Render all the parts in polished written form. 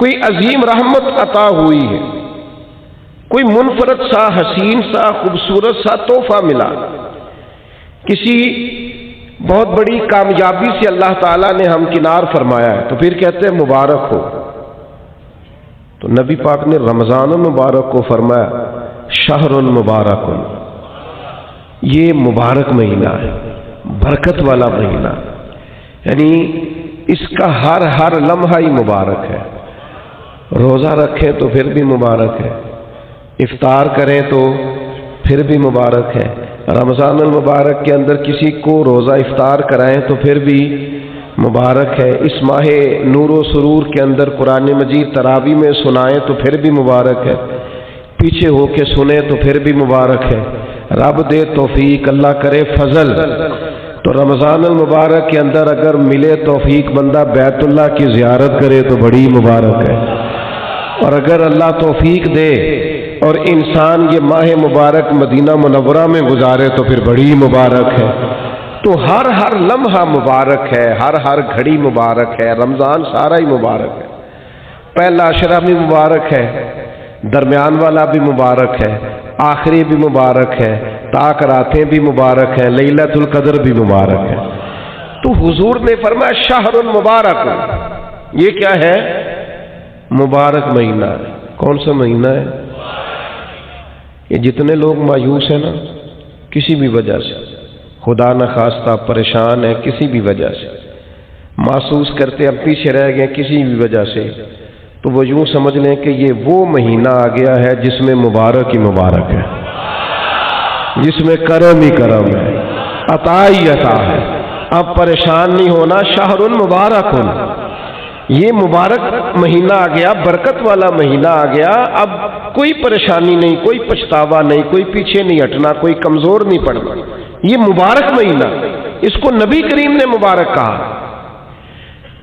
کوئی عظیم رحمت عطا ہوئی ہے، کوئی منفرد سا حسین سا خوبصورت سا تحفہ ملا، کسی بہت بڑی کامیابی سے اللہ تعالیٰ نے ہمکنار فرمایا ہے، تو پھر کہتے ہیں مبارک ہو۔ تو نبی پاک نے رمضان المبارک کو فرمایا شہر مبارک، یہ مبارک مہینہ ہے، برکت والا مہینہ، یعنی اس کا ہر لمحہ ہی مبارک ہے۔ روزہ رکھیں تو پھر بھی مبارک ہے، افطار کریں تو پھر بھی مبارک ہے، رمضان المبارک کے اندر کسی کو روزہ افطار کرائیں تو پھر بھی مبارک ہے، اس ماہ نور و سرور کے اندر قرآن مجید تراویح میں سنائیں تو پھر بھی مبارک ہے، پیچھے ہو کے سنیں تو پھر بھی مبارک ہے۔ رب دے توفیق، اللہ کرے فضل، تو رمضان المبارک کے اندر اگر ملے توفیق بندہ بیت اللہ کی زیارت کرے تو بڑی مبارک ہے، اور اگر اللہ توفیق دے اور انسان یہ ماہ مبارک مدینہ منورہ میں گزارے تو پھر بڑی مبارک ہے۔ تو ہر لمحہ مبارک ہے، ہر گھڑی مبارک ہے، رمضان سارا ہی مبارک ہے، پہلا عشرہ بھی مبارک ہے، درمیان والا بھی مبارک ہے، آخری بھی مبارک ہے، طاق راتیں بھی مبارک ہیں، لیلۃ القدر بھی مبارک ہے۔ تو حضور نے فرمایا شہر مبارک، یہ کیا ہے؟ مبارک مہینہ ہے۔ کون سا مہینہ ہے؟ یہ جتنے لوگ مایوس ہیں نا کسی بھی وجہ سے، خدا نخواستہ پریشان ہے کسی بھی وجہ سے، محسوس کرتے اب پیچھے رہ گئے کسی بھی وجہ سے، تو وہ یوں سمجھ لیں کہ یہ وہ مہینہ آ گیا ہے جس میں مبارک ہی مبارک ہے، جس میں کرم ہی کرم ہے، عطا ہی عطا ہے۔ اب پریشان نہیں ہونا، شہر مبارک، یہ مبارک مہینہ آ گیا، برکت والا مہینہ آ گیا، اب کوئی پریشانی نہیں، کوئی پچھتاوا نہیں، کوئی پیچھے نہیں ہٹنا، کوئی کمزور نہیں پڑنا، یہ مبارک مہینہ، اس کو نبی کریم نے مبارک کہا۔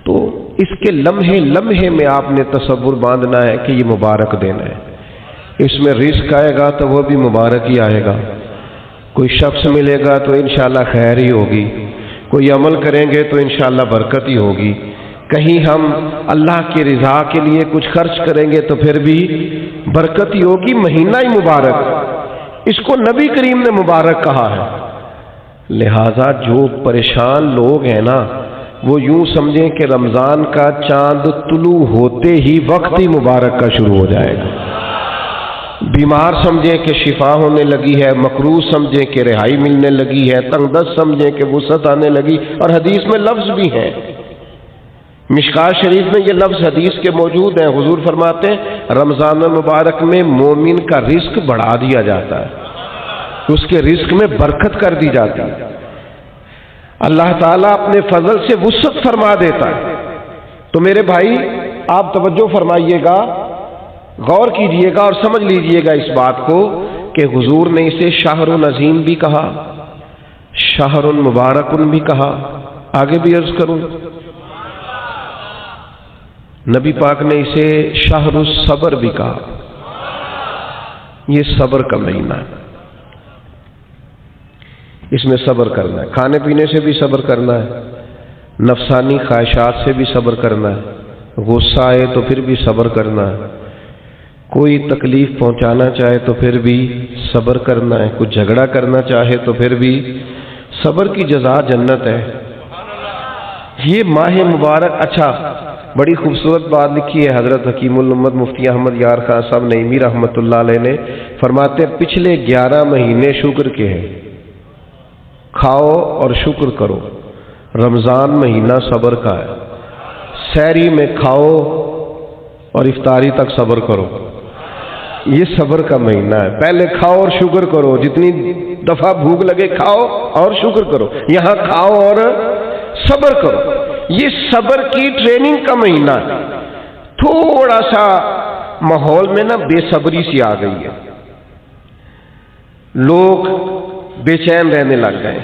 تو اس کے لمحے لمحے میں آپ نے تصور باندھنا ہے کہ یہ مبارک دن ہے، اس میں رزق آئے گا تو وہ بھی مبارک ہی آئے گا، کوئی شخص ملے گا تو انشاءاللہ خیر ہی ہوگی، کوئی عمل کریں گے تو انشاءاللہ برکت ہی ہوگی، کہیں ہم اللہ کی رضا کے لیے کچھ خرچ کریں گے تو پھر بھی برکت ہی ہوگی، مہینہ ہی مبارک، اس کو نبی کریم نے مبارک کہا ہے۔ لہذا جو پریشان لوگ ہیں نا وہ یوں سمجھیں کہ رمضان کا چاند طلوع ہوتے ہی وقت ہی مبارک کا شروع ہو جائے گا، بیمار سمجھیں کہ شفا ہونے لگی ہے، مکروہ سمجھیں کہ رہائی ملنے لگی ہے، تنگ دست سمجھیں کہ وسعت آنے لگی، اور حدیث میں لفظ بھی ہیں، مشکات شریف میں یہ لفظ حدیث کے موجود ہیں، حضور فرماتے ہیں رمضان المبارک میں مومن کا رزق بڑھا دیا جاتا ہے، اس کے رزق میں برکت کر دی جاتی ہے، اللہ تعالیٰ اپنے فضل سے وسعت فرما دیتا ہے۔ تو میرے بھائی آپ توجہ فرمائیے گا، غور کیجئے گا اور سمجھ لیجئے گا اس بات کو کہ حضور نے اسے شہر عظیم بھی کہا، شہر مبارک بھی کہا، آگے بھی عرض کروں نبی پاک نے اسے شہر الصبر بھی کہا، یہ صبر کا مہینہ ہے، اس میں صبر کرنا ہے، کھانے پینے سے بھی صبر کرنا ہے، نفسانی خواہشات سے بھی صبر کرنا ہے، غصہ آئے تو پھر بھی صبر کرنا ہے، کوئی تکلیف پہنچانا چاہے تو پھر بھی صبر کرنا ہے، کچھ جھگڑا کرنا چاہے تو پھر بھی صبر کی جزا جنت ہے۔ یہ ماہ مبارک، اچھا بڑی خوبصورت بات لکھی ہے حضرت حکیم الامت مفتی احمد یار خان صاحب نعیمی رحمۃ اللہ علیہ نے، فرماتے ہیں پچھلے 11 مہینے شکر کے ہیں، کھاؤ اور شکر کرو، رمضان مہینہ صبر کا ہے، سحری میں کھاؤ اور افطاری تک صبر کرو، یہ صبر کا مہینہ ہے، پہلے کھاؤ اور شکر کرو، جتنی دفعہ بھوک لگے کھاؤ اور شکر کرو، یہاں کھاؤ اور صبر کرو، یہ صبر کی ٹریننگ کا مہینہ ہے۔ تھوڑا سا ماحول میں نا بے صبری سی آ گئی ہے، لوگ بے چین رہنے لگ گئے،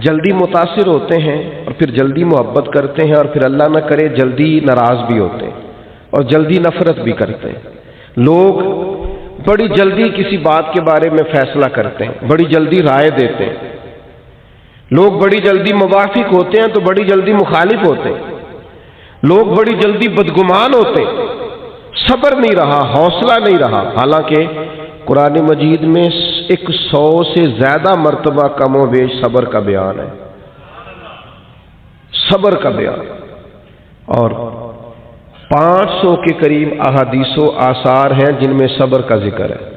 جلدی متاثر ہوتے ہیں اور پھر جلدی محبت کرتے ہیں، اور پھر اللہ نہ کرے جلدی ناراض بھی ہوتے ہیں اور جلدی نفرت بھی کرتے ہیں، لوگ بڑی جلدی کسی بات کے بارے میں فیصلہ کرتے ہیں، بڑی جلدی رائے دیتے ہیں، لوگ بڑی جلدی موافق ہوتے ہیں تو بڑی جلدی مخالف ہوتے ہیں، لوگ بڑی جلدی بدگمان ہوتے، صبر نہیں رہا، حوصلہ نہیں رہا، حالانکہ قرآن مجید میں 100 سے زیادہ مرتبہ کم و بیش صبر کا بیان ہے، صبر کا بیان، اور 500 کے قریب احادیث و آثار ہیں جن میں صبر کا ذکر ہے۔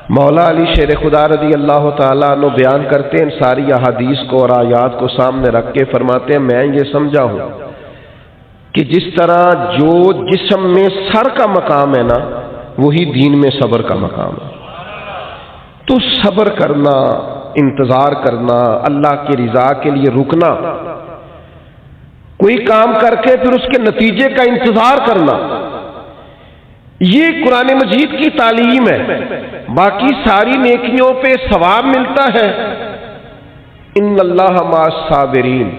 مولا علی شیر خدا رضی اللہ تعالیٰ عنہ بیان کرتے ہیں، ان ساری احادیث کو اور آیات کو سامنے رکھ کے فرماتے ہیں میں یہ سمجھا ہوں کہ جس طرح جو جسم میں سر کا مقام ہے نا، وہی دین میں صبر کا مقام ہے۔ تو صبر کرنا، انتظار کرنا، اللہ کی رضا کے لیے رکنا، کوئی کام کر کے پھر اس کے نتیجے کا انتظار کرنا، یہ قرآن مجید کی تعلیم ہے۔ باقی ساری نیکیوں پہ ثواب ملتا ہے، ان اللہ مع الصابرین،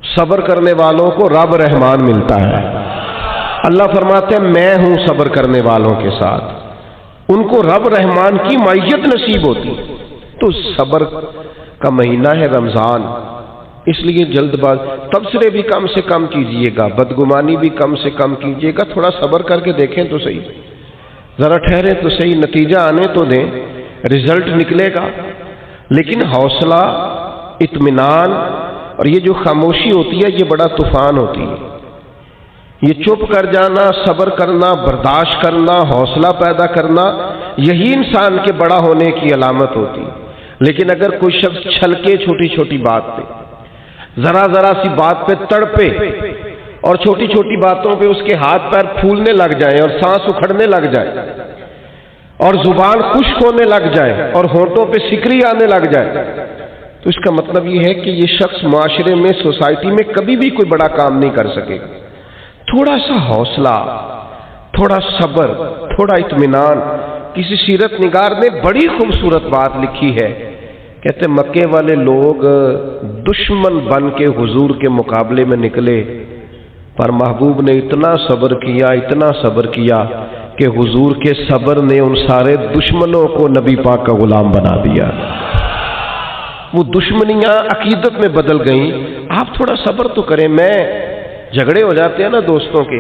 صبر کرنے والوں کو رب رحمان ملتا ہے۔ اللہ فرماتے ہیں میں ہوں صبر کرنے والوں کے ساتھ، ان کو رب رحمان کی معیت نصیب ہوتی۔ تو صبر کا مہینہ ہے رمضان، اس لیے جلد باز تبصرے بھی کم سے کم کیجئے گا، بدگمانی بھی کم سے کم کیجئے گا، تھوڑا صبر کر کے دیکھیں تو صحیح، ذرا ٹھہریں تو صحیح، نتیجہ آنے تو دیں، رزلٹ نکلے گا۔ لیکن حوصلہ، اطمینان اور یہ جو خاموشی ہوتی ہے یہ بڑا طوفان ہوتی ہے۔ یہ چپ کر جانا، صبر کرنا، برداشت کرنا، حوصلہ پیدا کرنا، یہی انسان کے بڑا ہونے کی علامت ہوتی ہے۔ لیکن اگر کوئی شخص چھلکے چھوٹی چھوٹی بات پہ، ذرا ذرا سی بات پہ تڑپے اور چھوٹی چھوٹی باتوں پہ اس کے ہاتھ پیر پھولنے لگ جائیں اور سانس اکھڑنے لگ جائے اور زبان خشک ہونے لگ جائے اور ہونٹوں پہ سکری آنے لگ جائے، تو اس کا مطلب یہ ہے کہ یہ شخص معاشرے میں، سوسائٹی میں کبھی بھی کوئی بڑا کام نہیں کر سکے گا۔ تھوڑا سا حوصلہ، تھوڑا صبر، تھوڑا اطمینان۔ کسی سیرت نگار نے بڑی خوبصورت بات لکھی ہے، کہتے مکے والے لوگ دشمن بن کے حضور کے مقابلے میں نکلے، پر محبوب نے اتنا صبر کیا، اتنا صبر کیا کہ حضور کے صبر نے ان سارے دشمنوں کو نبی پاک کا غلام بنا دیا۔ وہ دشمنیاں عقیدت میں بدل گئیں۔ آپ تھوڑا صبر تو کریں، میں جھگڑے ہو جاتے ہیں نا دوستوں کے،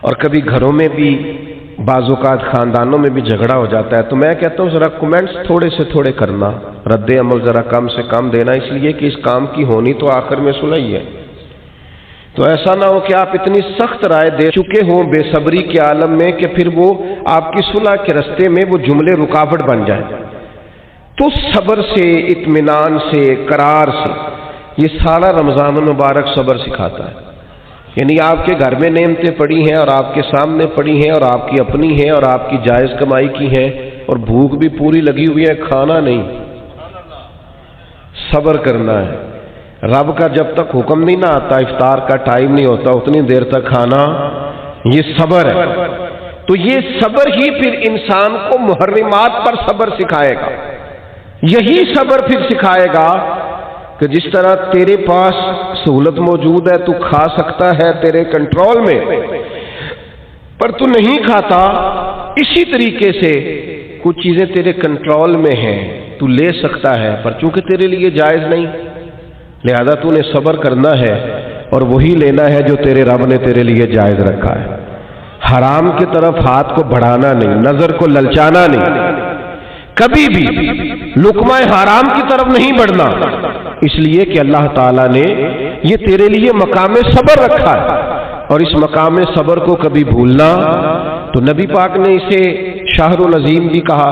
اور کبھی گھروں میں بھی، بعض اوقات خاندانوں میں بھی جھگڑا ہو جاتا ہے، تو میں کہتا ہوں ذرا کمنٹس تھوڑے سے تھوڑے کرنا، رد عمل ذرا کم سے کم دینا، اس لیے کہ اس کام کی ہونی تو آخر میں صلح ہی ہے۔ تو ایسا نہ ہو کہ آپ اتنی سخت رائے دے چکے ہوں بے صبری کے عالم میں کہ پھر وہ آپ کی صلح کے رستے میں وہ جملے رکاوٹ بن جائیں۔ تو صبر سے، اطمینان سے، قرار سے، یہ سارا رمضان المبارک صبر سکھاتا ہے۔ یعنی آپ کے گھر میں نعمتیں پڑی ہیں اور آپ کے سامنے پڑی ہیں اور آپ کی اپنی ہیں اور آپ کی جائز کمائی کی ہیں، اور بھوک بھی پوری لگی ہوئی ہے، کھانا نہیں، صبر کرنا ہے۔ رب کا جب تک حکم نہیں نہ آتا، افطار کا ٹائم نہیں ہوتا، اتنی دیر تک کھانا، یہ صبر ہے۔ تو یہ صبر ہی پھر انسان کو محرمات پر صبر سکھائے گا۔ یہی صبر پھر سکھائے گا کہ جس طرح تیرے پاس سہولت موجود ہے، تو کھا سکتا ہے، تیرے کنٹرول میں، پر تو نہیں کھاتا، اسی طریقے سے کچھ چیزیں تیرے کنٹرول میں ہیں، تو لے سکتا ہے، پر چونکہ تیرے لیے جائز نہیں، لہذا تو نے صبر کرنا ہے اور وہی لینا ہے جو تیرے رب نے تیرے لیے جائز رکھا ہے۔ حرام کی طرف ہاتھ کو بڑھانا نہیں، نظر کو للچانا نہیں، کبھی بھی لقمہ حرام کی طرف نہیں بڑھنا، اس لیے کہ اللہ تعالیٰ نے یہ تیرے لیے مقام صبر رکھا ہے، اور اس مقام صبر کو کبھی بھولنا، تو نبی پاک نے اسے شہر العظیم بھی کہا،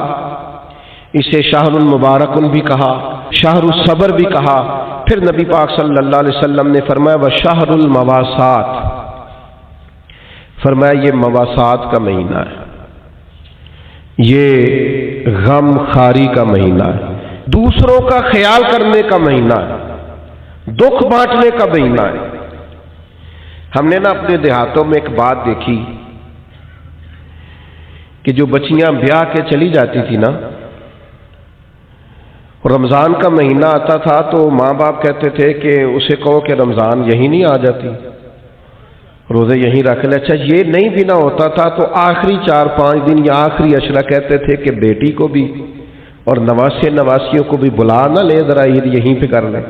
اسے شہر المبارک بھی کہا، شہر الصبر بھی کہا۔ پھر نبی پاک صلی اللہ علیہ وسلم نے فرمایا وشہر المواسات، فرمایا یہ مواسات کا مہینہ ہے، یہ غم خاری کا مہینہ ہے، دوسروں کا خیال کرنے کا مہینہ ہے، دکھ بانٹنے کا مہینہ ہے۔ ہم نے نا اپنے دیہاتوں میں ایک بات دیکھی کہ جو بچیاں بیاہ کے چلی جاتی تھی نا، رمضان کا مہینہ آتا تھا تو ماں باپ کہتے تھے کہ اسے کہو کہ رمضان یہی نہیں آ جاتی، روزے یہیں رکھ لے۔ اچھا یہ نہیں بھی نہ ہوتا تھا تو آخری 4-5 دن یا آخری عشرہ کہتے تھے کہ بیٹی کو بھی اور نواسے نواسیوں کو بھی بلا نہ لے، ذرا عید یہیں پہ کر لیں۔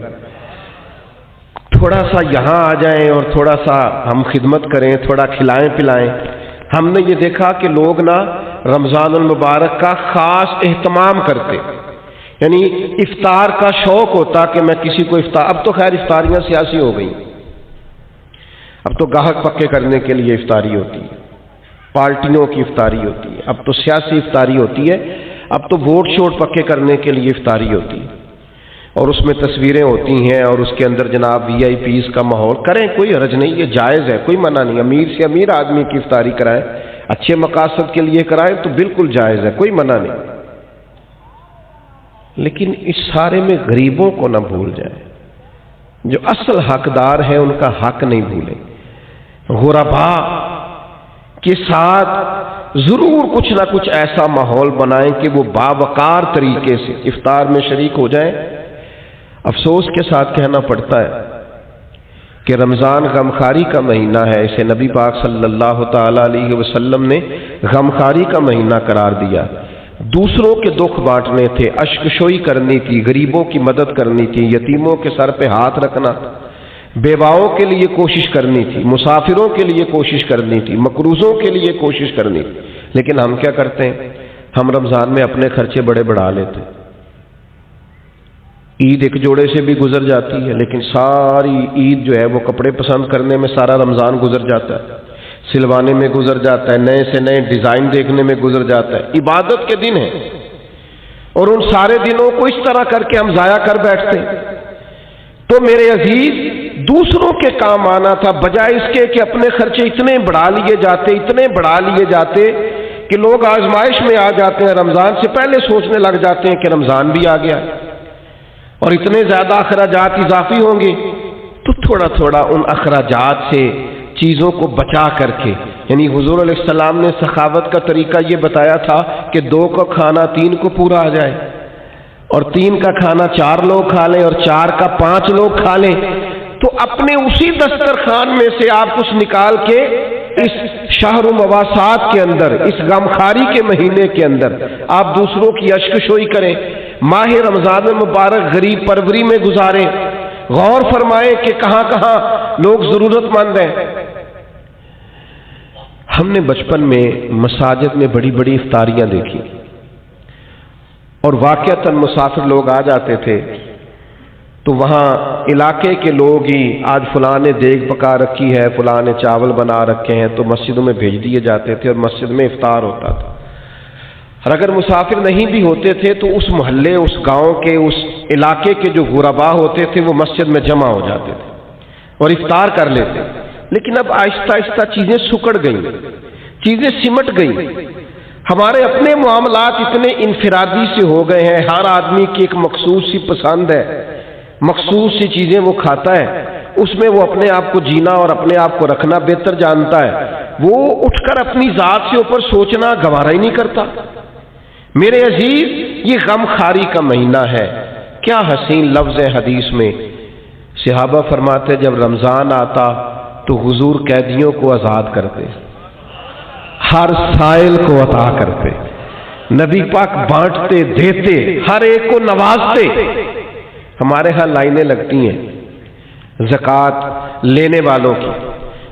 تھوڑا سا یہاں آ جائیں اور تھوڑا سا ہم خدمت کریں، تھوڑا کھلائیں پلائیں۔ ہم نے یہ دیکھا کہ لوگ نا رمضان المبارک کا خاص اہتمام کرتے، یعنی افطار کا شوق ہوتا کہ میں کسی کو افطار، اب تو خیر افطاریاں سیاسی ہو گئیں، اب تو گاہک پکے کرنے کے لیے افطاری ہوتی ہے، پارٹیوں کی افطاری ہوتی ہے، اب تو سیاسی افطاری ہوتی ہے، اب تو ووٹ شوٹ پکے کرنے کے لیے افطاری ہوتی ہے، اور اس میں تصویریں ہوتی ہیں اور اس کے اندر جناب وی آئی پیز کا ماحول، کریں کوئی حرج نہیں، یہ جائز ہے، کوئی منع نہیں، امیر سے امیر آدمی کی افطاری کرائیں، اچھے مقاصد کے لیے کرائیں تو بالکل جائز ہے، کوئی منع نہیں، لیکن اس سارے میں غریبوں کو نہ بھول جائیں، جو اصل حقدار ہیں ان کا حق نہیں بھولیں۔ غرباء کے ساتھ ضرور کچھ نہ کچھ ایسا ماحول بنائیں کہ وہ باوقار طریقے سے افطار میں شریک ہو جائیں۔ افسوس کے ساتھ کہنا پڑتا ہے کہ رمضان غمخاری کا مہینہ ہے، اسے نبی پاک صلی اللہ تعالی علیہ وسلم نے غمخاری کا مہینہ قرار دیا۔ دوسروں کے دکھ بانٹنے تھے، اشک شوئی کرنی تھی، غریبوں کی مدد کرنی تھی، یتیموں کے سر پہ ہاتھ رکھنا، بیواؤں کے لیے کوشش کرنی تھی، مسافروں کے لیے کوشش کرنی تھی، مقروضوں کے لیے کوشش کرنی تھی، لیکن ہم کیا کرتے ہیں؟ ہم رمضان میں اپنے خرچے بڑے بڑھا لیتے ہیں۔ عید ایک جوڑے سے بھی گزر جاتی ہے، لیکن ساری عید جو ہے وہ کپڑے پسند کرنے میں سارا رمضان گزر جاتا ہے، سلوانے میں گزر جاتا ہے، نئے سے نئے ڈیزائن دیکھنے میں گزر جاتا ہے۔ عبادت کے دن ہیں اور ان سارے دنوں کو اس طرح کر کے ہم ضائع کر بیٹھتے ہیں۔ تو میرے عزیز، دوسروں کے کام آنا تھا، بجائے اس کے کہ اپنے خرچے اتنے بڑھا لیے جاتے کہ لوگ آزمائش میں آ جاتے ہیں، رمضان سے پہلے سوچنے لگ جاتے ہیں کہ رمضان بھی آ گیا اور اتنے زیادہ اخراجات اضافی ہوں گے، تو تھوڑا تھوڑا ان اخراجات سے چیزوں کو بچا کر کے، یعنی حضور علیہ السلام نے سخاوت کا طریقہ یہ بتایا تھا کہ 2 کا کھانا 3 کو پورا آ جائے، اور 3 کا کھانا 4 لوگ کھا لیں، اور 4 کا 5 لوگ کھا لیں، تو اپنے اسی دسترخوان میں سے آپ کچھ نکال کے اس شہر مواسات کے اندر، اس غمخاری کے مہینے کے اندر آپ دوسروں کی اشک شوئی کریں، ماہ رمضان المبارک غریب پروری میں گزاریں، غور فرمائیں کہ کہاں کہاں لوگ ضرورت مند ہیں۔ ہم نے بچپن میں مساجد میں بڑی بڑی افطاریاں دیکھی، اور واقعتاً مسافر لوگ آ جاتے تھے تو وہاں علاقے کے لوگ ہی، آج فلاں نے دیگ پکا رکھی ہے، فلاں نے چاول بنا رکھے ہیں، تو مسجدوں میں بھیج دیے جاتے تھے اور مسجد میں افطار ہوتا تھا۔ اور اگر مسافر نہیں بھی ہوتے تھے تو اس محلے، اس گاؤں کے، اس علاقے کے جو غرباء ہوتے تھے وہ مسجد میں جمع ہو جاتے تھے اور افطار کر لیتے۔ لیکن اب آہستہ آہستہ چیزیں سکڑ گئیں، چیزیں سمٹ گئیں، ہمارے اپنے معاملات اتنے انفرادی سے ہو گئے ہیں، ہر آدمی کی ایک مخصوص سی پسند ہے، مخصوص سی چیزیں وہ کھاتا ہے، اس میں وہ اپنے آپ کو جینا اور اپنے آپ کو رکھنا بہتر جانتا ہے، وہ اٹھ کر اپنی ذات سے اوپر سوچنا گوارا ہی نہیں کرتا۔ میرے عزیز، یہ غمخاری کا مہینہ ہے، کیا حسین لفظ ہے حدیث میں، صحابہ فرماتے جب رمضان آتا تو حضور قیدیوں کو آزاد کرتے، ہر سائل کو عطا کرتے، نبی پاک بانٹتے، دیتے، ہر ایک کو نوازتے۔ ہمارے ہاں لائنیں لگتی ہیں زکوٰۃ لینے والوں کی،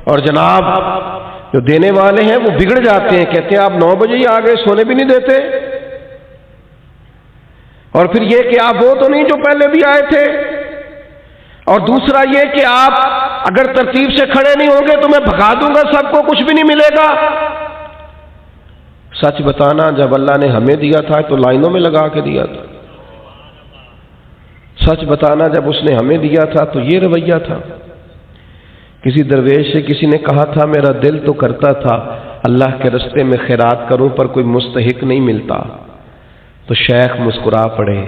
اور جناب جو دینے والے ہیں وہ بگڑ جاتے ہیں، کہتے ہیں آپ 9 بجے ہی آ گئے، سونے بھی نہیں دیتے، اور پھر یہ کہ آپ وہ تو نہیں جو پہلے بھی آئے تھے، اور دوسرا یہ کہ آپ اگر ترتیب سے کھڑے نہیں ہوں گے تو میں بھگا دوں گا سب کو، کچھ بھی نہیں ملے گا۔ سچ بتانا، جب اللہ نے ہمیں دیا تھا تو لائنوں میں لگا کے دیا تھا، سچ بتانا جب اس نے ہمیں دیا تھا تو یہ رویہ تھا۔ کسی درویش سے کسی نے کہا تھا میرا دل تو کرتا تھا اللہ کے رستے میں خیرات کروں پر کوئی مستحق نہیں ملتا، تو شیخ مسکرا پڑے،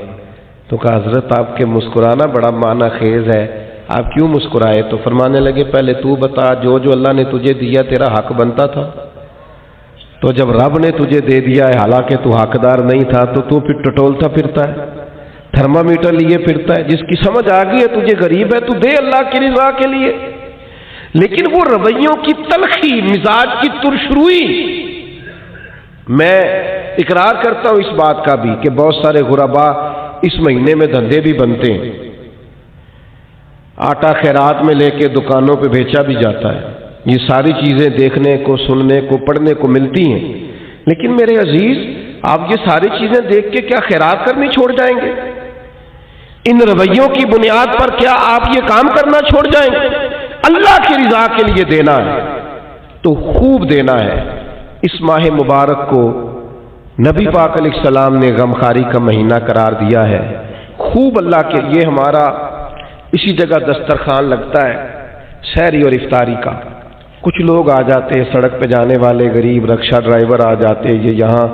تو کہا حضرت آپ کے مسکرانا بڑا معنی خیز ہے، آپ کیوں مسکرائے؟ تو فرمانے لگے پہلے تو بتا، جو اللہ نے تجھے دیا تیرا حق بنتا تھا؟ تو جب رب نے تجھے دے دیا ہے حالانکہ تو حقدار نہیں تھا، تو پھر ٹٹولتا پھرتا ہے، تھرمامیٹر لیے پھرتا ہے؟ جس کی سمجھ آ گئی ہے تجھے غریب ہے تو دے اللہ کی رضا کے لیے۔ لیکن وہ رویوں کی تلخی، مزاج کی ترشروئی، میں اقرار کرتا ہوں اس بات کا بھی کہ بہت سارے غرباء اس مہینے میں دھندے بھی بنتے ہیں۔ آٹا خیرات میں لے کے دکانوں پہ بیچا بھی جاتا ہے، یہ ساری چیزیں دیکھنے کو، سننے کو، پڑھنے کو ملتی ہیں، لیکن میرے عزیز آپ یہ ساری چیزیں دیکھ کے کیا خیرات کرنی چھوڑ جائیں گے؟ ان رویوں کی بنیاد پر کیا آپ یہ کام کرنا چھوڑ جائیں گے؟ اللہ کی رضا کے لیے دینا ہے تو خوب دینا ہے۔ اس ماہ مبارک کو نبی پاک علیہ السلام نے غمخاری کا مہینہ قرار دیا ہے، خوب اللہ کے لیے ہمارا اسی جگہ دسترخوان لگتا ہے سحری اور افطاری کا۔ کچھ لوگ آ جاتے ہیں، سڑک پہ جانے والے غریب رکشہ ڈرائیور آ جاتے، یہ یہاں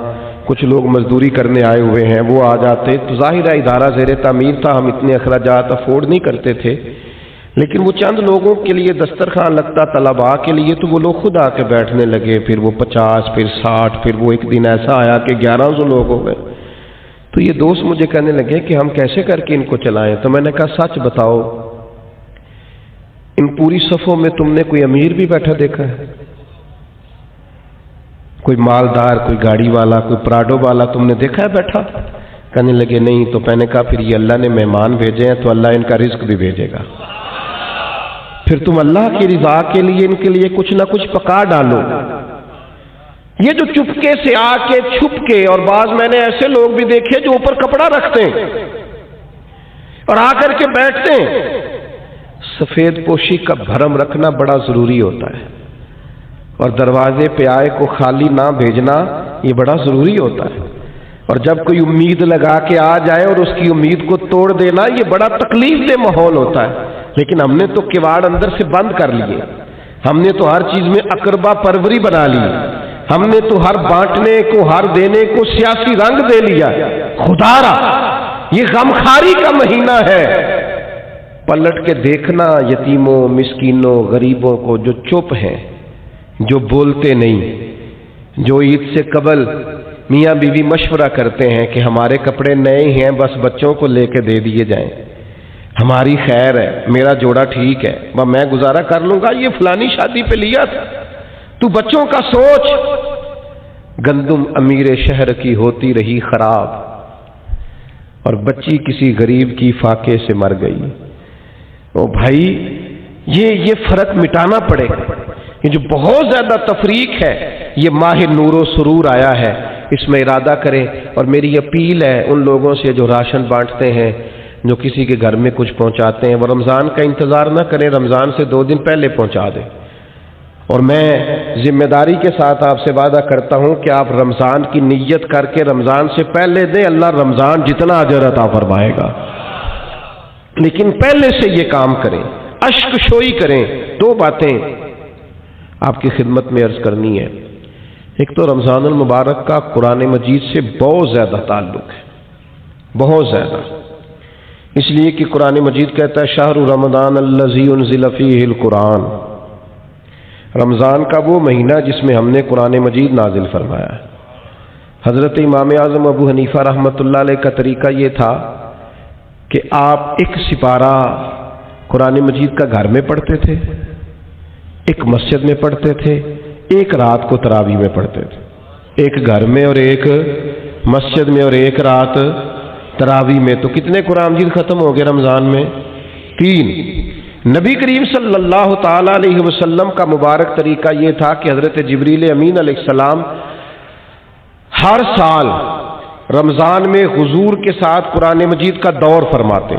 کچھ لوگ مزدوری کرنے آئے ہوئے ہیں، وہ آ جاتے، تو ظاہر ہے ادارہ زیر تعمیر تھا، ہم اتنے اخراجات افورڈ نہیں کرتے تھے، لیکن وہ چند لوگوں کے لیے دسترخوان لگتا طلباء کے لیے، تو وہ لوگ خود آ کے بیٹھنے لگے، پھر وہ 50، پھر 60، پھر وہ ایک دن ایسا آیا کہ 1100 لوگ ہو گئے۔ تو یہ دوست مجھے کہنے لگے کہ ہم کیسے کر کے ان کو چلائیں؟ تو میں نے کہا سچ بتاؤ، ان پوری صفوں میں تم نے کوئی امیر بھی بیٹھا دیکھا ہے؟ کوئی مالدار، کوئی گاڑی والا، کوئی پراڈو والا تم نے دیکھا ہے بیٹھا؟ کہنے لگے نہیں۔ تو میں نے کہا پھر یہ اللہ نے مہمان بھیجے ہیں تو اللہ ان کا رزق بھی بھیجے گا، پھر تم اللہ کی رضا کے لیے ان کے لیے کچھ نہ کچھ پکا ڈالو۔ یہ جو چپکے سے آ کے چھپ کے، اور بعض میں نے ایسے لوگ بھی دیکھے جو اوپر کپڑا رکھتے ہیں اور آ کر کے بیٹھتے ہیں، سفید پوشی کا بھرم رکھنا بڑا ضروری ہوتا ہے، اور دروازے پہ آئے کو خالی نہ بھیجنا یہ بڑا ضروری ہوتا ہے، اور جب کوئی امید لگا کے آ جائے اور اس کی امید کو توڑ دینا یہ بڑا تکلیف دہ ماحول ہوتا ہے۔ لیکن ہم نے تو کواڑ اندر سے بند کر لیے، ہم نے تو ہر چیز میں اقربا پروری بنا لی، ہم نے تو ہر بانٹنے کو، ہر دینے کو سیاسی رنگ دے لیا۔ خدا را یہ غمخاری کا مہینہ ہے، پلٹ کے دیکھنا یتیموں، مسکینوں، غریبوں کو جو چپ ہیں، جو بولتے نہیں، جو عید سے قبل میاں بیوی مشورہ کرتے ہیں کہ ہمارے کپڑے نئے ہیں بس بچوں کو لے کے دے دیے جائیں، ہماری خیر ہے، میرا جوڑا ٹھیک ہے، میں گزارا کر لوں گا، یہ فلانی شادی پہ لیا تھا، تو بچوں کا سوچ۔ گندم امیر شہر کی ہوتی رہی خراب، اور بچی کسی غریب کی فاقے سے مر گئی۔ او بھائی یہ فرق مٹانا پڑے گا، یہ جو بہت زیادہ تفریق ہے، یہ ماہ نور و سرور آیا ہے، اس میں ارادہ کریں۔ اور میری اپیل ہے ان لوگوں سے جو راشن بانٹتے ہیں، جو کسی کے گھر میں کچھ پہنچاتے ہیں، وہ رمضان کا انتظار نہ کریں، رمضان سے 2 دن پہلے پہنچا دیں۔ اور میں ذمہ داری کے ساتھ آپ سے وعدہ کرتا ہوں کہ آپ رمضان کی نیت کر کے رمضان سے پہلے دیں، اللہ رمضان جتنا اجر عطا فرمائے گا، لیکن پہلے سے یہ کام کریں، اشک شوئی کریں۔ 2 باتیں آپ کی خدمت میں عرض کرنی ہے۔ ایک تو رمضان المبارک کا قرآن مجید سے بہت زیادہ تعلق ہے، بہت زیادہ، اس لیے کہ قرآن مجید کہتا ہے شہر رمضان الذی انزل فیہ القرآن، رمضان کا وہ مہینہ جس میں ہم نے قرآن مجید نازل فرمایا ہے۔ حضرت امام اعظم ابو حنیفہ رحمۃ اللہ علیہ کا طریقہ یہ تھا کہ آپ ایک سپارہ قرآن مجید کا گھر میں پڑھتے تھے، ایک مسجد میں پڑھتے تھے، ایک رات کو تراویح میں پڑھتے تھے، ایک گھر میں اور ایک مسجد میں اور ایک رات تراویح میں۔ تو کتنے قرآن مجید ختم ہو گئے رمضان میں؟ 3۔ نبی کریم صلی اللہ تعالی علیہ وسلم کا مبارک طریقہ یہ تھا کہ حضرت جبریل امین علیہ السلام ہر سال رمضان میں حضور کے ساتھ قرآن مجید کا دور فرماتے،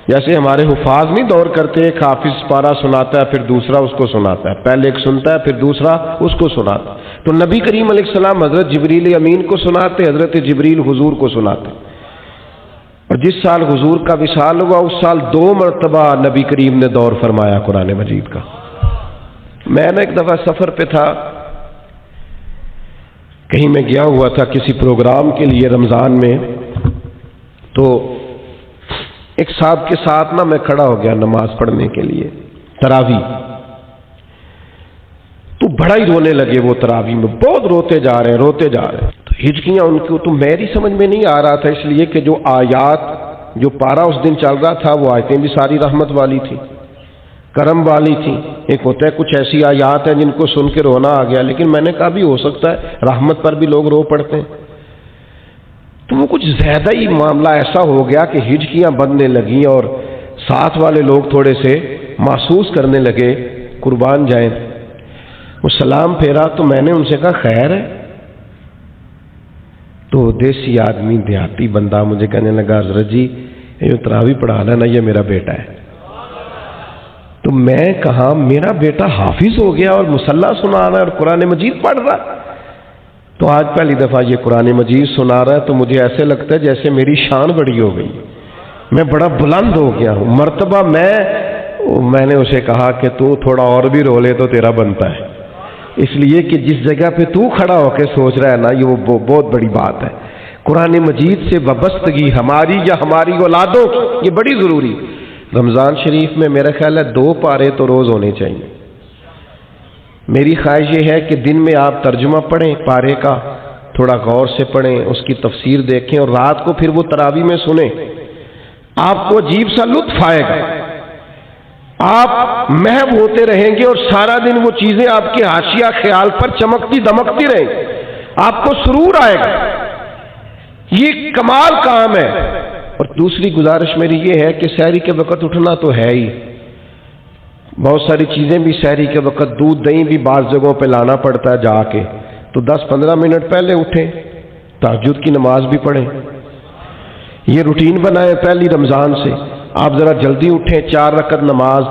جیسے ہمارے حفاظ نہیں دور کرتے، ایک حافظ پارہ سناتا ہے پھر دوسرا اس کو سناتا ہے، پہلے ایک سنتا ہے پھر دوسرا اس کو سناتا ہے، تو نبی کریم علیہ السلام حضرت جبریل امین کو سناتے، حضرت جبریل حضور کو سناتے۔ اور جس سال حضور کا وصال ہوا اس سال 2 مرتبہ نبی کریم نے دور فرمایا قرآن مجید کا۔ میں نے ایک دفعہ سفر پہ تھا، کہیں میں گیا ہوا تھا کسی پروگرام کے لیے رمضان میں، تو ایک صاحب کے ساتھ میں کھڑا ہو گیا نماز پڑھنے کے لیے تراویح، تو بڑا ہی رونے لگے وہ تراویح میں، بہت روتے جا رہے ہیں، تو ہچکیاں ان کو تو میری سمجھ میں نہیں آ رہا تھا، اس لیے کہ جو آیات، جو پارہ اس دن چل رہا تھا وہ آیتیں بھی ساری رحمت والی تھی، کرم والی تھی۔ ایک ہوتا ہے کچھ ایسی آیات ہیں جن کو سن کے رونا آ گیا، لیکن میں نے کہا بھی ہو سکتا ہے رحمت پر بھی لوگ رو پڑتے ہیں، تو وہ کچھ زیادہ ہی معاملہ ایسا ہو گیا کہ ہچکیاں بندنے لگیں، اور ساتھ والے لوگ تھوڑے سے محسوس کرنے لگے، قربان جائیں، وہ سلام پھیرا تو میں نے ان سے کہا خیر ہے؟ تو دیسی آدمی دیہاتی بندہ مجھے کہنے لگا حضرت جی یہ جو تراویح پڑھا رہا ہے نا یہ میرا بیٹا ہے۔ تو میں کہا میرا بیٹا حافظ ہو گیا اور مصلی سنا رہا ہے اور قرآن مجید پڑھ رہا ہے؟ تو آج پہلی دفعہ یہ قرآن مجید سنا رہا ہے تو مجھے ایسے لگتا ہے جیسے میری شان بڑی ہو گئی، میں بڑا بلند ہو گیا ہوں۔ مرتبہ میں نے اسے کہا کہ تو تھوڑا اور بھی رو لے تو تیرا بنتا ہے، اس لیے کہ جس جگہ پہ تو کھڑا ہو کے سوچ رہا ہے نا یہ وہ بہت بڑی بات ہے۔ قرآن مجید سے وابستگی ہماری یا ہماری اولادوں کی یہ بڑی ضروری۔ رمضان شریف میں میرا خیال ہے 2 پارے تو روز ہونے چاہیے۔ میری خواہش یہ ہے کہ دن میں آپ ترجمہ پڑھیں پارے کا، تھوڑا غور سے پڑھیں، اس کی تفسیر دیکھیں اور رات کو پھر وہ تراویح میں سنیں، آپ کو عجیب سا لطف آئے گا، آپ محو ہوتے رہیں گے اور سارا دن وہ چیزیں آپ کے حاشیہ خیال پر چمکتی دمکتی رہیں گی، آپ کو سرور آئے گا، یہ کمال کام ہے۔ اور دوسری گزارش میری یہ ہے کہ سحری کے وقت اٹھنا تو ہے ہی، بہت ساری چیزیں بھی سحری کے وقت، دودھ دہی بھی بعض جگہوں پہ لانا پڑتا ہے جا کے، تو 10-15 منٹ پہلے اٹھیں، تہجد کی نماز بھی پڑھیں، یہ روٹین بنائیں پہلی رمضان سے۔ آپ ذرا جلدی اٹھیں، 4 رکعت نماز،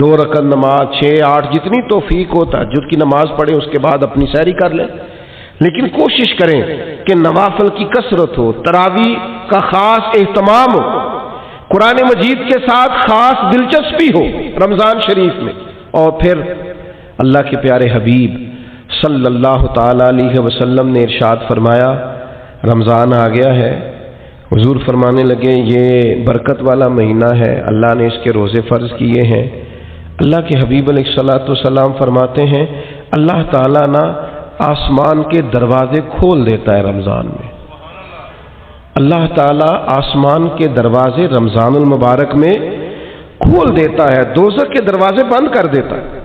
2 رکعت نماز، 6-8 جتنی توفیق ہو تہجد کی نماز پڑھیں، اس کے بعد اپنی سحری کر لیں، لیکن کوشش کریں کہ نوافل کی کثرت ہو، تراویح کا خاص اہتمام ہو، قرآن مجید کے ساتھ خاص دلچسپی ہو رمضان شریف میں۔ اور پھر اللہ کے پیارے حبیب صلی اللہ تعالی علیہ وسلم نے ارشاد فرمایا رمضان آ گیا ہے، حضور فرمانے لگے یہ برکت والا مہینہ ہے، اللہ نے اس کے روزے فرض کیے ہیں۔ اللہ کے حبیب علیہ الصلوۃ والسلام فرماتے ہیں اللہ تعالیٰ نا آسمان کے دروازے کھول دیتا ہے رمضان میں، اللہ تعالیٰ آسمان کے دروازے رمضان المبارک میں کھول دیتا ہے، دوزخ کے دروازے بند کر دیتا ہے۔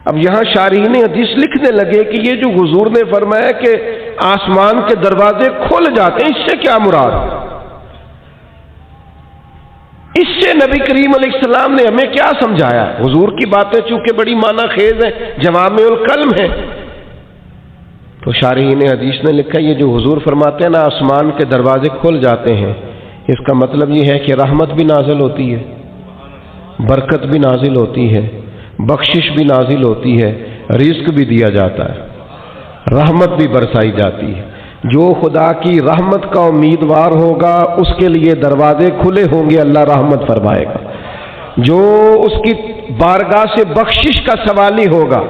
اب یہاں شارحین حدیث لکھنے لگے کہ یہ جو حضور نے فرمایا کہ آسمان کے دروازے کھل جاتے ہیں، اس سے کیا مراد؟ اس سے نبی کریم علیہ السلام نے ہمیں کیا سمجھایا؟ حضور کی باتیں چونکہ بڑی معنی خیز ہیں، جوامع الکلم ہیں، تو شارحین حدیث نے لکھا یہ جو حضور فرماتے ہیں نا آسمان کے دروازے کھل جاتے ہیں، اس کا مطلب یہ ہے کہ رحمت بھی نازل ہوتی ہے، برکت بھی نازل ہوتی ہے، بخشش بھی نازل ہوتی ہے، رزق بھی دیا جاتا ہے، رحمت بھی برسائی جاتی ہے۔ جو خدا کی رحمت کا امیدوار ہوگا اس کے لیے دروازے کھلے ہوں گے، اللہ رحمت فرمائے گا۔ جو اس کی بارگاہ سے بخشش کا سوالی ہوگا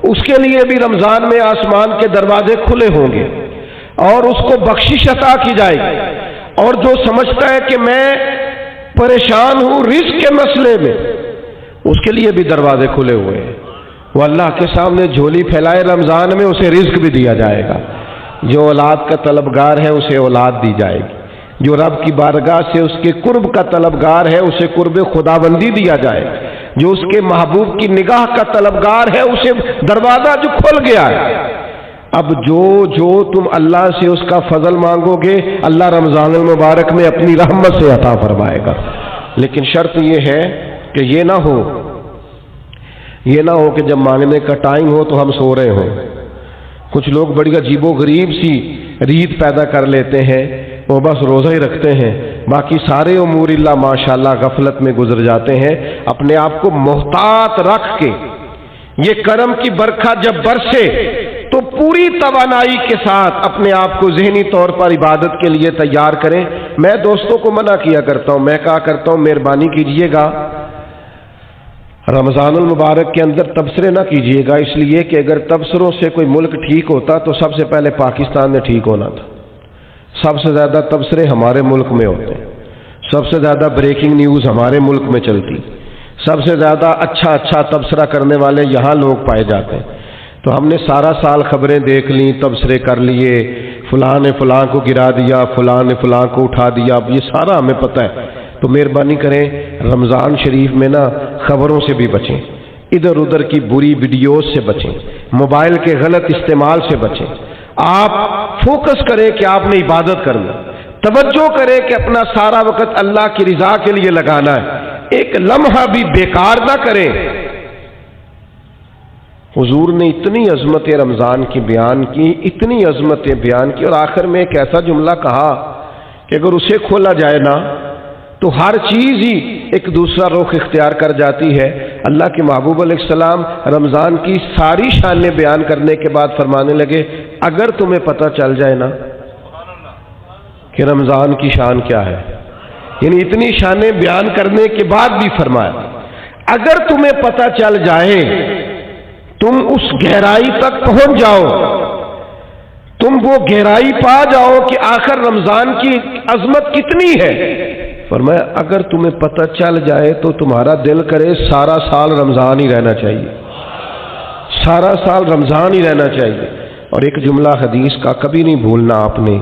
اس کے لیے بھی رمضان میں آسمان کے دروازے کھلے ہوں گے اور اس کو بخشش عطا کی جائے گی۔ اور جو سمجھتا ہے کہ میں پریشان ہوں رزق کے مسئلے میں، اس کے لیے بھی دروازے کھلے ہوئے ہیں، وہ اللہ کے سامنے جھولی پھیلائے رمضان میں، اسے رزق بھی دیا جائے گا۔ جو اولاد کا طلبگار ہے اسے اولاد دی جائے گی، جو رب کی بارگاہ سے اس کے قرب کا طلبگار ہے اسے قرب خداوندی دیا جائے گا، جو اس کے محبوب کی نگاہ کا طلبگار ہے اسے دروازہ جو کھل گیا ہے۔ اب جو تم اللہ سے اس کا فضل مانگو گے اللہ رمضان المبارک میں اپنی رحمت سے عطا فرمائے گا، لیکن شرط یہ ہے کہ یہ نہ ہو کہ جب مانگنے کا ٹائم ہو تو ہم سو رہے ہوں۔ کچھ لوگ بڑی عجیب و غریب سی ریت پیدا کر لیتے ہیں، وہ بس روزہ ہی رکھتے ہیں، باقی سارے امور اللہ ماشاءاللہ غفلت میں گزر جاتے ہیں۔ اپنے آپ کو محتاط رکھ کے یہ کرم کی برکھا جب برسے تو پوری توانائی کے ساتھ اپنے آپ کو ذہنی طور پر عبادت کے لیے تیار کریں۔ میں دوستوں کو منع کیا کرتا ہوں، میں کہا کرتا ہوں مہربانی کیجئے گا رمضان المبارک کے اندر تبصرے نہ کیجئے گا، اس لیے کہ اگر تبصروں سے کوئی ملک ٹھیک ہوتا تو سب سے پہلے پاکستان میں ٹھیک ہونا تھا۔ سب سے زیادہ تبصرے ہمارے ملک میں ہوتے ہیں، سب سے زیادہ بریکنگ نیوز ہمارے ملک میں چلتی، سب سے زیادہ اچھا تبصرہ کرنے والے یہاں لوگ پائے جاتے ہیں۔ تو ہم نے سارا سال خبریں دیکھ لیں، تبصرے کر لیے، فلاں نے فلاں کو گرا دیا، فلاں نے فلاں کو اٹھا دیا، اب یہ سارا ہمیں پتہ ہے۔ تو مہربانی کریں رمضان شریف میں نا خبروں سے بھی بچیں، ادھر ادھر کی بری ویڈیوز سے بچیں، موبائل کے غلط استعمال سے بچیں۔ آپ فوکس کریں کہ آپ نے عبادت کرنا، توجہ کریں کہ اپنا سارا وقت اللہ کی رضا کے لیے لگانا ہے، ایک لمحہ بھی بیکار نہ کریں۔ حضور نے اتنی عظمت رمضان کی بیان کی، اتنی عظمتیں بیان کی، اور آخر میں ایک ایسا جملہ کہا کہ اگر اسے کھولا جائے نا تو ہر چیز ہی ایک دوسرا رخ اختیار کر جاتی ہے۔ اللہ کے محبوب علیہ السلام رمضان کی ساری شانیں بیان کرنے کے بعد فرمانے لگے اگر تمہیں پتہ چل جائے نا کہ رمضان کی شان کیا ہے، یعنی اتنی شانیں بیان کرنے کے بعد بھی فرمایا اگر تمہیں پتہ چل جائے، تم اس گہرائی تک پہنچ جاؤ، تم وہ گہرائی پا جاؤ کہ آخر رمضان کی عظمت کتنی ہے۔ فرمایا اگر تمہیں پتہ چل جائے تو تمہارا دل کرے سارا سال رمضان ہی رہنا چاہیے، سارا سال رمضان ہی رہنا چاہیے۔ اور ایک جملہ حدیث کا کبھی نہیں بھولنا آپ نے،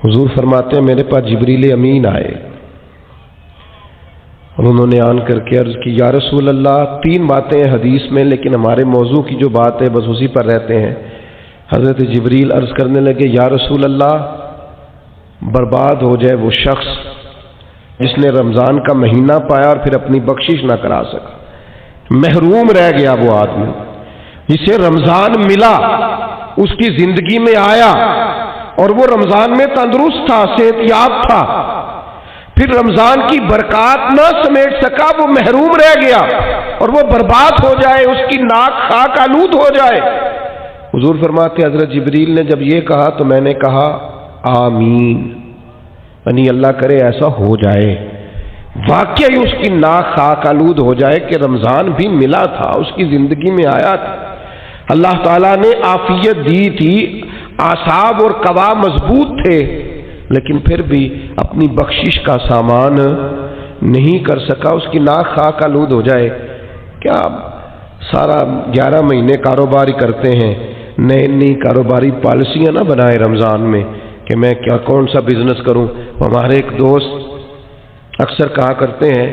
حضور فرماتے ہیں میرے پاس جبریل امین آئے اور انہوں نے آن کر کے عرض کی یا رسول اللہ، 3 باتیں ہیں حدیث میں لیکن ہمارے موضوع کی جو بات ہے بس اسی پر رہتے ہیں۔ حضرت جبریل عرض کرنے لگے یا رسول اللہ، برباد ہو جائے وہ شخص جس نے رمضان کا مہینہ پایا اور پھر اپنی بخشش نہ کرا سکا، محروم رہ گیا وہ آدمی جسے رمضان ملا، اس کی زندگی میں آیا اور وہ رمضان میں تندرست تھا، صحت یاب تھا، پھر رمضان کی برکات نہ سمیٹ سکا، وہ محروم رہ گیا اور وہ برباد ہو جائے، اس کی ناک خاک آلود ہو جائے۔ حضور فرماتے حضرت جبریل نے جب یہ کہا تو میں نے کہا آمین، یعنی اللہ کرے ایسا ہو جائے، واقعی اس کی ناک خاک آلود ہو جائے کہ رمضان بھی ملا تھا، اس کی زندگی میں آیا تھا، اللہ تعالیٰ نے عافیت دی تھی، اعصاب اور قوا مضبوط تھے، لیکن پھر بھی اپنی بخشش کا سامان نہیں کر سکا، اس کی ناک خاک آلود ہو جائے۔ کیا سارا 11 مہینے کاروبار ہی کرتے ہیں، نئی کاروباری پالیسیاں نہ بنائے رمضان میں کہ میں کیا کون سا بزنس کروں۔ ہمارے ایک دوست اکثر کہا کرتے ہیں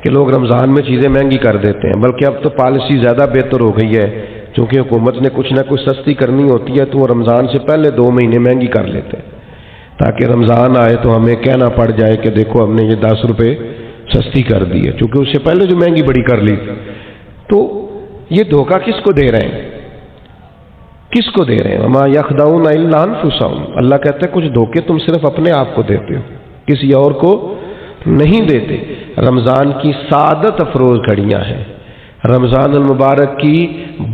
کہ لوگ رمضان میں چیزیں مہنگی کر دیتے ہیں، بلکہ اب تو پالیسی زیادہ بہتر ہو گئی ہے، چونکہ حکومت نے کچھ نہ کچھ سستی کرنی ہوتی ہے تو وہ رمضان سے پہلے 2 مہینے مہنگی کر لیتے ہیں تاکہ رمضان آئے تو ہمیں کہنا پڑ جائے کہ دیکھو ہم نے یہ 10 روپے سستی کر دی ہے، چونکہ اس سے پہلے جو مہنگی بڑی کر لی تھی۔ تو یہ دھوکہ کس کو دے رہے ہیں، کس کو دے رہے ہیں؟ وما یخدعون الا انفسهم، اللہ کہتا ہے کچھ دھوکے تم صرف اپنے آپ کو دیتے ہو، کسی اور کو نہیں دیتے۔ رمضان کی سعادت افروز گھڑیاں ہیں، رمضان المبارک کی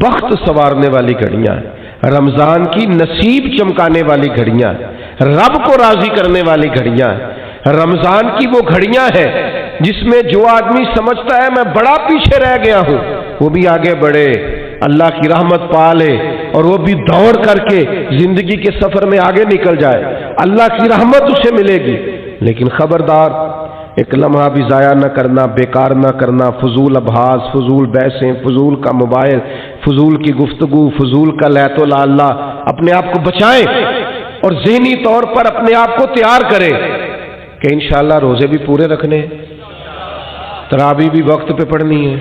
بخت سنوارنے والی گھڑیاں ہیں، رمضان کی نصیب چمکانے والی گھڑیاں ہیں، رب کو راضی کرنے والی گھڑیاں ہیں۔ رمضان کی وہ گھڑیاں ہیں جس میں جو آدمی سمجھتا ہے میں بڑا پیچھے رہ گیا ہوں وہ بھی آگے بڑھے، اللہ کی رحمت پا لے اور وہ بھی دوڑ کر کے زندگی کے سفر میں آگے نکل جائے، اللہ کی رحمت اسے ملے گی۔ لیکن خبردار، ایک لمحہ بھی ضائع نہ کرنا، بیکار نہ کرنا، فضول ابحاث، فضول بحثیں، فضول کا موبائل، فضول کی گفتگو، فضول کا لیت و لالا، اپنے آپ کو بچائیں اور ذہنی طور پر اپنے آپ کو تیار کریں کہ انشاءاللہ روزے بھی پورے رکھنے ہیں، تراویح بھی وقت پہ پڑھنی ہے،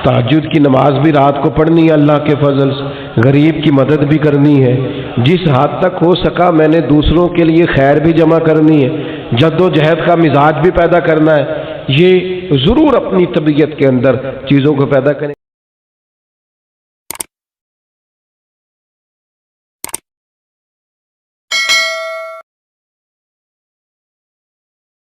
تہجد کی نماز بھی رات کو پڑھنی ہے اللہ کے فضل سے، غریب کی مدد بھی کرنی ہے، جس حد تک ہو سکا میں نے دوسروں کے لیے خیر بھی جمع کرنی ہے، جد و جہد کا مزاج بھی پیدا کرنا ہے۔ یہ ضرور اپنی طبیعت کے اندر چیزوں کو پیدا کریں۔